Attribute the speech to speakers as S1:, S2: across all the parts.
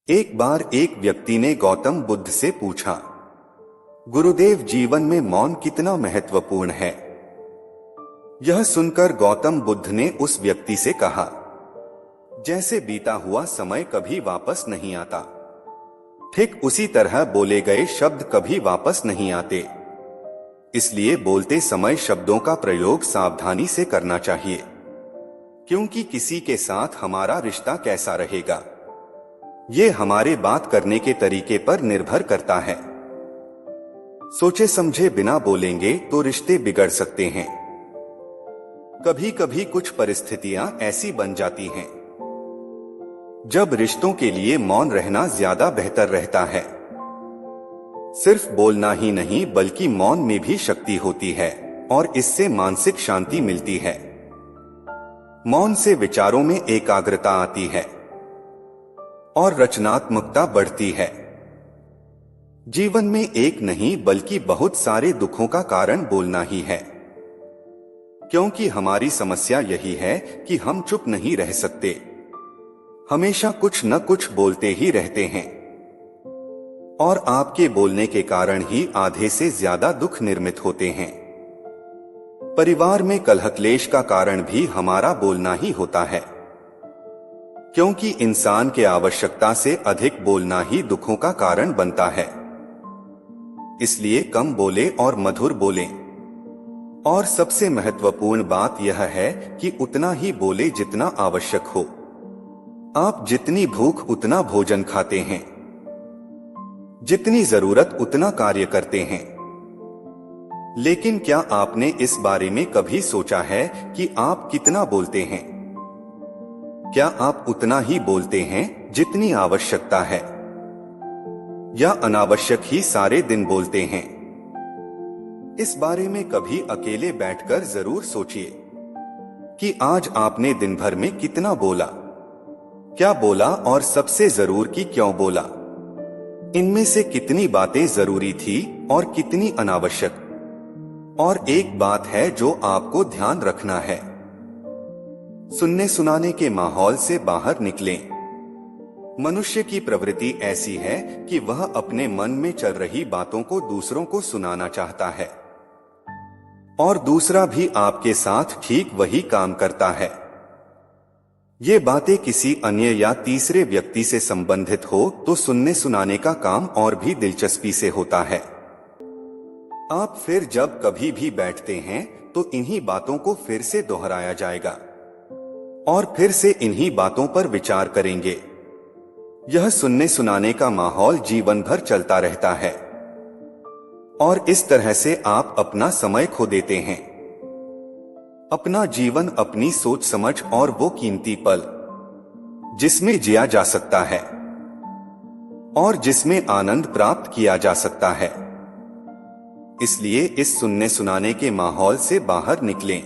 S1: एक बार एक व्यक्ति ने गौतम बुद्ध से पूछा, गुरुदेव, जीवन में मौन कितना महत्वपूर्ण है। यह सुनकर गौतम बुद्ध ने उस व्यक्ति से कहा, जैसे बीता हुआ समय कभी वापस नहीं आता, ठीक उसी तरह बोले गए शब्द कभी वापस नहीं आते। इसलिए बोलते समय शब्दों का प्रयोग सावधानी से करना चाहिए, क्योंकि किसी के साथ हमारा रिश्ता कैसा रहेगा, ये हमारे बात करने के तरीके पर निर्भर करता है। सोचे समझे बिना बोलेंगे तो रिश्ते बिगड़ सकते हैं। कभी कभी कुछ परिस्थितियां ऐसी बन जाती हैं जब रिश्तों के लिए मौन रहना ज्यादा बेहतर रहता है। सिर्फ बोलना ही नहीं बल्कि मौन में भी शक्ति होती है और इससे मानसिक शांति मिलती है। मौन से विचारों में एकाग्रता आती है और रचनात्मकता बढ़ती है। जीवन में एक नहीं बल्कि बहुत सारे दुखों का कारण बोलना ही है, क्योंकि हमारी समस्या यही है कि हम चुप नहीं रह सकते, हमेशा कुछ न कुछ बोलते ही रहते हैं। और आपके बोलने के कारण ही आधे से ज्यादा दुख निर्मित होते हैं। परिवार में कलह क्लेश का कारण भी हमारा बोलना ही होता है, क्योंकि इंसान के आवश्यकता से अधिक बोलना ही दुखों का कारण बनता है। इसलिए कम बोले और मधुर बोलें। और सबसे महत्वपूर्ण बात यह है कि उतना ही बोले जितना आवश्यक हो। आप जितनी भूख उतना भोजन खाते हैं, जितनी जरूरत उतना कार्य करते हैं। लेकिन क्या आपने इस बारे में कभी सोचा है कि आप कितना बोलते हैं? क्या आप उतना ही बोलते हैं जितनी आवश्यकता है, या अनावश्यक ही सारे दिन बोलते हैं? इस बारे में कभी अकेले बैठकर जरूर सोचिए कि आज आपने दिन भर में कितना बोला, क्या बोला और सबसे जरूर की क्यों बोला। इनमें से कितनी बातें जरूरी थी और कितनी अनावश्यक। और एक बात है जो आपको ध्यान रखना है, सुनने सुनाने के माहौल से बाहर निकलें। मनुष्य की प्रवृत्ति ऐसी है कि वह अपने मन में चल रही बातों को दूसरों को सुनाना चाहता है, और दूसरा भी आपके साथ ठीक वही काम करता है। ये बातें किसी अन्य या तीसरे व्यक्ति से संबंधित हो तो सुनने सुनाने का काम और भी दिलचस्पी से होता है। आप फिर जब कभी भी बैठते हैं तो इन्हीं बातों को फिर से दोहराया जाएगा और फिर से इन्हीं बातों पर विचार करेंगे। यह सुनने सुनाने का माहौल जीवन भर चलता रहता है, और इस तरह से आप अपना समय खो देते हैं, अपना जीवन, अपनी सोच समझ और वो कीमती पल जिसमें जिया जा सकता है और जिसमें आनंद प्राप्त किया जा सकता है। इसलिए इस सुनने सुनाने के माहौल से बाहर निकलें।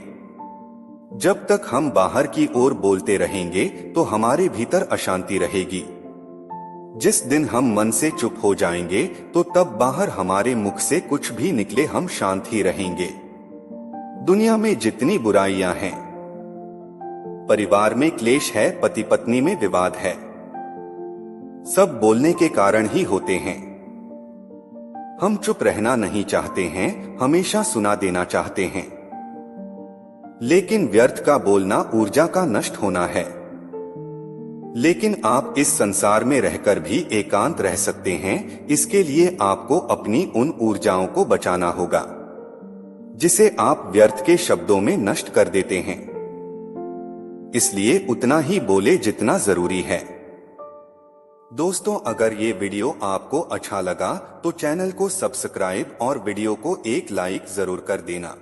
S1: जब तक हम बाहर की ओर बोलते रहेंगे तो हमारे भीतर अशांति रहेगी। जिस दिन हम मन से चुप हो जाएंगे तो तब बाहर हमारे मुख से कुछ भी निकले हम शांत ही रहेंगे। दुनिया में जितनी बुराइयां हैं, परिवार में क्लेश है, पति पत्नी में विवाद है, सब बोलने के कारण ही होते हैं। हम चुप रहना नहीं चाहते हैं, हमेशा सुना देना चाहते हैं। लेकिन व्यर्थ का बोलना ऊर्जा का नष्ट होना है। लेकिन आप इस संसार में रहकर भी एकांत रह सकते हैं। इसके लिए आपको अपनी उन ऊर्जाओं को बचाना होगा जिसे आप व्यर्थ के शब्दों में नष्ट कर देते हैं। इसलिए उतना ही बोले जितना जरूरी है। दोस्तों, अगर ये वीडियो आपको अच्छा लगा तो चैनल को सब्सक्राइब और वीडियो को एक लाइक जरूर कर देना।